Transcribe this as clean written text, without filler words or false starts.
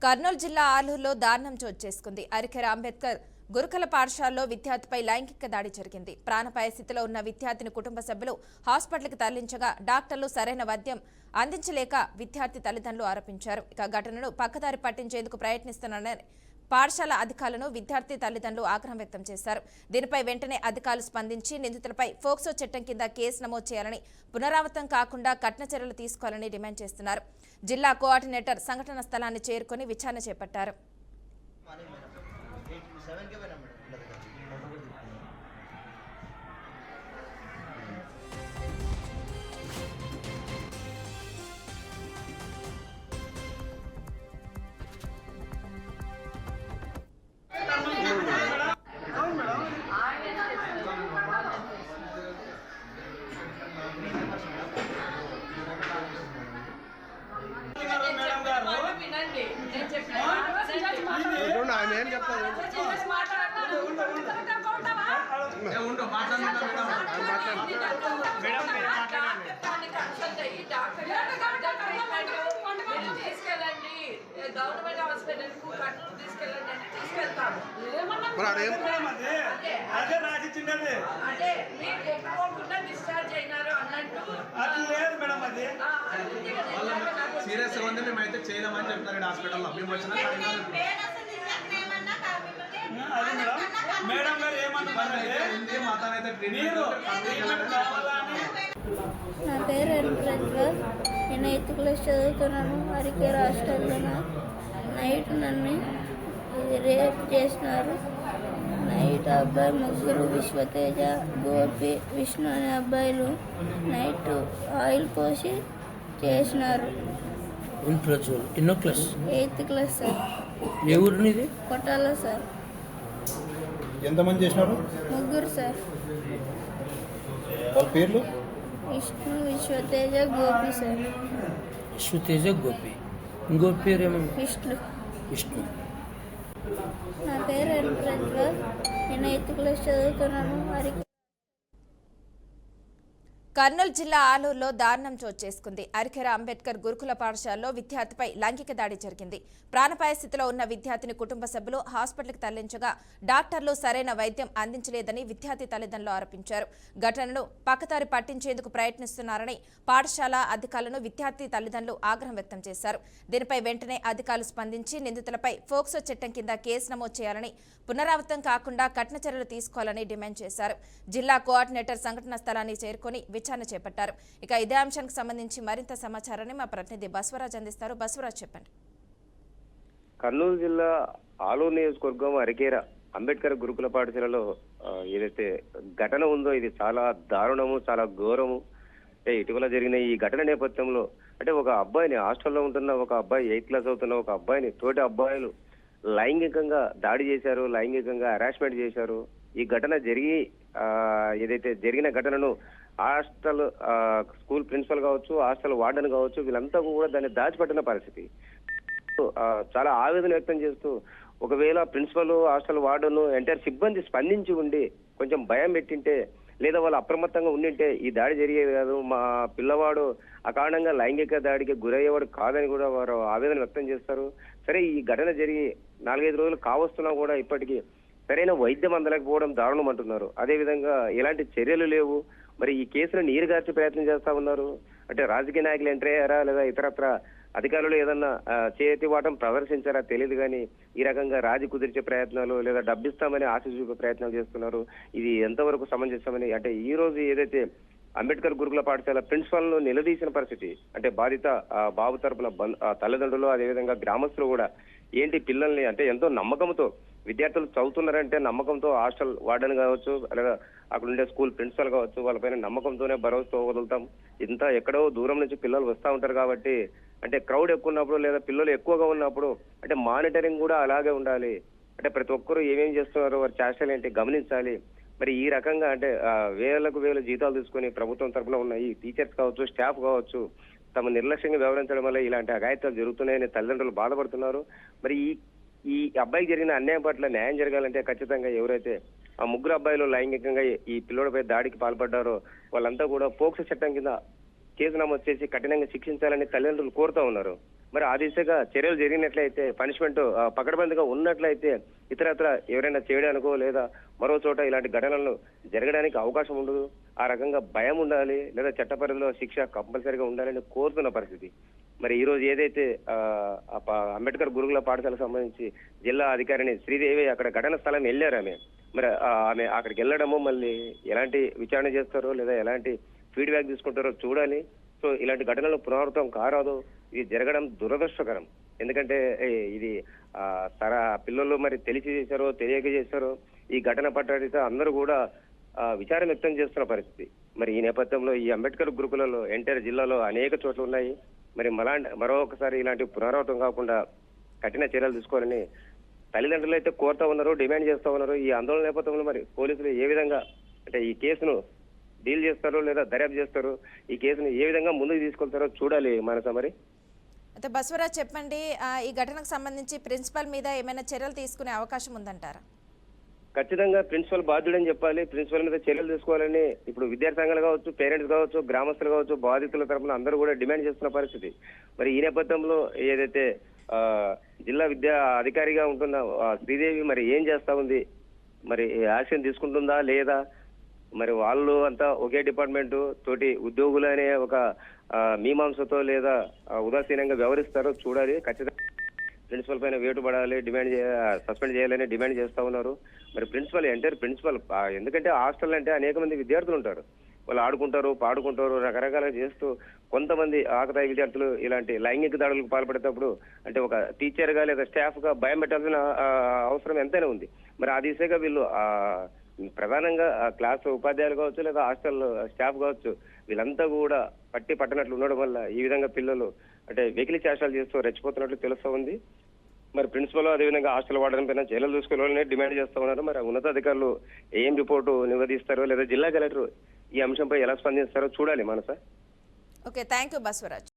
కర్నూలు జిల్లా ఆలూరులో దారుణం చోటు చేసుకుంది. అరికెర అంబేద్కర్ గురుకుల పాఠశాలలో విద్యార్థిపై లైంగిక దాడి జరిగింది. ప్రాణాపాయ స్థితిలో ఉన్న విద్యార్థిని కుటుంబ సభ్యులు హాస్పిటల్కి తరలించగా డాక్టర్లు సరైన వైద్యం అందించలేక విద్యార్థి తల్లిదండ్రులు ఆరోపించారు. ఇక ఘటనను పక్కదారి పట్టించేందుకు ప్రయత్నిస్తున్నారని పాఠశాల అధికారులను విద్యార్థి తల్లిదండ్రులు ఆగ్రహం వ్యక్తం చేశారు. దీనిపై వెంటనే అధికారులు స్పందించి నిందితులపై ఫోక్సో చట్టం కింద కేసు నమోదు చేయాలని, పునరావృతం కాకుండా కఠిన చర్యలు తీసుకోవాలని డిమాండ్ చేస్తున్నారు. జిల్లా కోఆర్డినేటర్ సంఘటన స్థలాన్ని చేరుకుని విచారణ చేపట్టారు. గవర్నమెంట్ హాస్పిటల్ కు కర్నూలు తీసుకెళ్ళండి అంటే తీసుకెళ్తాము. అదే మీకు ఒప్పుకోకుండా డిశ్చార్జ్ అయినారు అన్నట్టు సీరియస్ ఉంది. మేమైతే చేయలేమని చెప్తారు హాస్పిటల్లో. మేము వచ్చిన మేడం గారు ఏమన్నారంటే నా పేరు ఎన్ప్రజ్వల్. నేను 8th క్లాస్ చదువుతున్నాను. అరికెర హాస్టల్లో నైట్ నన్ను రేప్ చేసినారు. నైట్ అబ్బాయి ముగ్గురు విశ్వతేజ, గోపి, విష్ణు అనే అబ్బాయిలు నైట్ ఆయిల్ పోసి చేసినారు. ఎన్నో క్లాస్? 8th class sir. ఏ ఊరు నీది? కొట్టాల సార్. ఎంతమంది చేసినారు? ముగ్గురు సార్. వాళ్ళ పేర్లు? విష్ణు, విశ్వతేజ, గోపి సార్. విశ్వతేజ, గోపి. ఇంకో పేరు ఏమన్నా? విష్ణు. నా పేరు ఎన్ప్రజ్వల్. నేను 8th క్లాస్ చదువుతున్నాను. కర్నూలు జిల్లా ఆలూరులో దారుణం చోటు చేసుకుంది. అరికెర అంబేద్కర్ గురుకుల పాఠశాలలో విద్యార్థిపై లైంగిక దాడి జరిగింది. ప్రాణాపాయ స్థితిలో ఉన్న విద్యార్థిని కుటుంబ సభ్యులు హాస్పిటల్కి తరలించగా డాక్టర్లు సరైన వైద్యం అందించలేదని విద్యార్థి తల్లిదండ్రులు ఆరోపించారు. ఘటనను పక్కదారి పట్టించేందుకు ప్రయత్నిస్తున్నారని పాఠశాల అధికారులను విద్యార్థి తల్లిదండ్రులు ఆగ్రహం వ్యక్తం చేశారు. దీనిపై వెంటనే అధికారులు స్పందించి నిందితులపై ఫోక్సో చట్టం కింద కేసు నమోదు చేయాలని, పునరావృతం కాకుండా కఠిన చర్యలు తీసుకోవాలని డిమాండ్ చేశారు. జిల్లా కోఆర్డినేటర్ సంఘటన స్థలాన్ని చేరుకుని విచారణ చేపట్టారు. ఇక ఇదే అంశానికి సంబంధించి మరింత సమాచారాన్ని మా ప్రతినిధి బస్వరాజ్ అందిస్తారు. బస్వరాజ్, చెప్పండి. కర్నూలు జిల్లా ఆలూరు నియోజకవర్గం అరికెర అంబేద్కర్ గురుకుల పాఠశాలలో ఏదైతే ఘటన ఉందో ఇది చాలా దారుణము, చాలా ఘోరము. అంటే ఇటీవల జరిగిన ఈ ఘటన నేపథ్యంలో అంటే ఒక అబ్బాయిని, హాస్టల్లో ఉంటున్న ఒక అబ్బాయి, 8th క్లాస్ అవుతున్న ఒక అబ్బాయిని తోటి అబ్బాయిలు లైంగికంగా దాడి చేశారు, లైంగికంగా హరాస్మెంట్ చేశారు. ఈ ఘటన జరిగి ఏదైతే జరిగిన ఘటనను హాస్టల్ స్కూల్ ప్రిన్సిపల్ కావచ్చు, హాస్టల్ వార్డెన్ కావచ్చు, వీళ్ళంతా కూడా దాన్ని దాచిపెట్టిన పరిస్థితి. చాలా ఆవేదన వ్యక్తం చేస్తూ ఒకవేళ ప్రిన్సిపల్, హాస్టల్ వార్డెన్, ఎంటైర్ సిబ్బంది స్పందించి ఉండి కొంచెం భయం పెట్టింటే, లేదా వాళ్ళు అప్రమత్తంగా ఉండింటే ఈ దాడి జరిగేది కాదు. మా పిల్లవాడు అకారణంగా లైంగిక దాడికి గురయ్యేవాడు కాదని కూడా వారు ఆవేదన వ్యక్తం చేస్తారు. సరే, ఈ ఘటన జరిగి 4-5 రోజులు కావస్తున్నా కూడా ఇప్పటికీ సరైన వైద్యం అందలేకపోవడం దారుణం అంటున్నారు. అదేవిధంగా ఎలాంటి చర్యలు లేవు. మరి ఈ కేసును నీరుగార్చే ప్రయత్నం చేస్తా ఉన్నారు. అంటే రాజకీయ నాయకులు ఎంటర్ అయ్యారా, లేదా ఇతరత్ర అధికారులు ఏదన్నా చేతివాటం ప్రదర్శించారా తెలియదు, కానీ ఈ రకంగా రాజీ కుదిర్చే ప్రయత్నాలు లేదా డబ్బిస్తామని ఆశ చూపే ప్రయత్నాలు చేస్తున్నారు. ఇది ఎంతవరకు సమంజసమని అంటే ఈ రోజు ఏదైతే అంబేద్కర్ గురుకుల పాఠశాల ప్రిన్సిపల్ ను నిలదీసిన పరిస్థితి, అంటే బాధిత బాబు తరపున తల్లిదండ్రులు, అదేవిధంగా గ్రామస్తులు కూడా ఏంటి పిల్లల్ని అంటే ఎంతో నమ్మకంతో విద్యార్థులు చదువుతున్నారంటే నమ్మకంతో హాస్టల్ వార్డెన్ కావచ్చు, అలాగే అక్కడ ఉండే స్కూల్ ప్రిన్సిపల్ కావచ్చు, వాళ్ళపైన నమ్మకంతోనే భరోసాతో వదులుతాం. ఇంత ఎక్కడో దూరం నుంచి పిల్లలు వస్తూ ఉంటారు కాబట్టి, అంటే క్రౌడ్ ఎక్కువ ఉన్నప్పుడు లేదా పిల్లలు ఎక్కువగా ఉన్నప్పుడు అంటే మానిటరింగ్ కూడా అలాగే ఉండాలి. అంటే ప్రతి ఒక్కరూ ఏమేం చేస్తున్నారో వారి చేష్టలు ఏంటి గమనించాలి. మరి ఈ రకంగా అంటే వేలకు వేల జీతాలు తీసుకుని ప్రభుత్వం తరఫున ఉన్న ఈ టీచర్స్ కావచ్చు, స్టాఫ్ కావచ్చు, తమ నిర్లక్ష్యంగా వ్యవహరించడం వల్ల ఇలాంటి అఘాయిత్యాలు జరుగుతున్నాయని తల్లిదండ్రులు బాధపడుతున్నారు. మరి ఈ అబ్బాయికి జరిగిన అన్యాయం పట్ల న్యాయం జరగాలంటే ఖచ్చితంగా ఎవరైతే ఆ ముగ్గురు అబ్బాయిలు లైంగికంగా ఈ పిల్లోడిపై దాడికి పాల్పడ్డారో వాళ్ళంతా కూడా పోక్సో చట్టం కింద కేసు నమోదు చేసి కఠినంగా శిక్షించాలని తల్లిదండ్రులు కోరుతూ ఉన్నారు. మరి ఆ దిశగా చర్యలు జరిగినట్లయితే పనిష్మెంట్ పకడ్బందీగా ఉన్నట్లయితే ఇతరత్ర ఎవరైనా చేయడానికో లేదా మరో చోట ఇలాంటి ఘటనలు జరగడానికి అవకాశం ఉండదు. ఆ రకంగా భయం ఉండాలి లేదా చట్ట పరిధిలో శిక్ష కంపల్సరీగా ఉండాలని కోరుతున్న పరిస్థితి. మరి ఈ రోజు ఏదైతే అంబేద్కర్ గురుకుల పాఠశాలకు సంబంధించి జిల్లా అధికారిని శ్రీదేవి అక్కడ ఘటన స్థలం వెళ్ళారు మరి ఆమె అక్కడికి వెళ్ళడము మళ్ళీ ఎలాంటి విచారణ చేస్తారో లేదా ఎలాంటి ఫీడ్బ్యాక్ తీసుకుంటారో చూడాలి. సో ఇలాంటి ఘటనలు పునరావృతం కారాదు. ఇది జరగడం దురదృష్టకరం. ఎందుకంటే ఇది పిల్లలు మరి తెలిసి చేశారో తెలియక చేశారో ఈ ఘటన పట్ల అందరూ కూడా విచారం వ్యక్తం చేస్తున్న పరిస్థితి. మరి ఈ నేపథ్యంలో ఈ అంబేద్కర్ గురుకులలో ఎన్టీఆర్ జిల్లాలో అనేక చోట్ల ఉన్నాయి. మరి మరొకసారి ఇలాంటి పునరావృతం కాకుండా కఠిన చర్యలు తీసుకోవాలని తల్లిదండ్రులు అయితే కోరుతా ఉన్నారు, డిమాండ్ చేస్తా ఉన్నారు. ఈ ఆందోళన నేపథ్యంలో మరి పోలీసులు ఏ విధంగా అంటే ఈ కేసును డీల్ చేస్తారో లేదా దర్యాప్తు చేస్తారో, ఈ కేసును ఏ విధంగా ముందుకు తీసుకెళ్తారో చూడాలి మనస. మరి అయితే బసవరాజ్ చెప్పండి, ఈ ఘటనకు సంబంధించి ప్రిన్సిపల్ మీద ఏమైనా చర్యలు తీసుకునే అవకాశం ఉందంటారా? ఖచ్చితంగా ప్రిన్సిపల్ బాధ్యుడని చెప్పాలి. ప్రిన్సిపల్ మీద చర్యలు తీసుకోవాలని ఇప్పుడు విద్యార్థి సంఘాలు కావచ్చు, పేరెంట్స్ కావచ్చు, గ్రామస్తులు కావచ్చు, బాధితుల తరఫున అందరూ కూడా డిమాండ్ చేస్తున్న పరిస్థితి. మరి ఈ నేపథ్యంలో ఏదైతే జిల్లా విద్యా అధికారిగా ఉంటున్న శ్రీదేవి మరి ఏం చేస్తా ఉంది, మరి యాక్షన్ తీసుకుంటుందా లేదా, మరి వాళ్ళు అంతా ఒకే డిపార్ట్మెంట్ తోటి ఉద్యోగులు అనే ఒక మీమాంసతో లేదా ఉదాసీనంగా వ్యవహరిస్తారో చూడాలి. ఖచ్చితంగా ప్రిన్సిపల్ పైన వేటు పడాలి, సస్పెండ్ చేయాలని డిమాండ్ చేస్తా ఉన్నారు. మరి ఎంటైర్ ప్రిన్సిపల్ ఎందుకంటే హాస్టల్ అంటే అనేక మంది విద్యార్థులు ఉంటారు, వాళ్ళు ఆడుకుంటారు, పాడుకుంటారు, రకరకాలుగా చేస్తూ కొంతమంది ఆకతాయి విద్యార్థులు ఇలాంటి లైంగిక దాడులకు పాల్పడేటప్పుడు అంటే ఒక టీచర్ గా లేదా స్టాఫ్ గా భయం పెట్టాల్సిన అవసరం ఎంతైనా ఉంది. మరి ఆ దిశగా వీళ్ళు ప్రధానంగా క్లాస్ ఉపాధ్యాయులు కావచ్చు లేదా హాస్టల్ స్టాఫ్ కావచ్చు వీళ్ళంతా కూడా పట్టనట్లు ఉండడం వల్ల ఈ విధంగా పిల్లలు అంటే వెకిలి చేష్టాలు చేస్తూ రెచ్చిపోతున్నట్లు తెలుస్తూ ఉంది. మరి ప్రిన్సిపల్ అదేవిధంగా హాస్టల్ వాడడం పైన చర్యలు తీసుకోవాలని డిమాండ్ చేస్తా ఉన్నారు. మరి ఉన్నతాధికారులు ఏం రిపోర్టు నివేదిస్తారో లేదా జిల్లా కలెక్టర్ ఈ అంశంపై ఎలా స్పందిస్తారో చూడాలి మనస. Okay, thank you Basavaraj.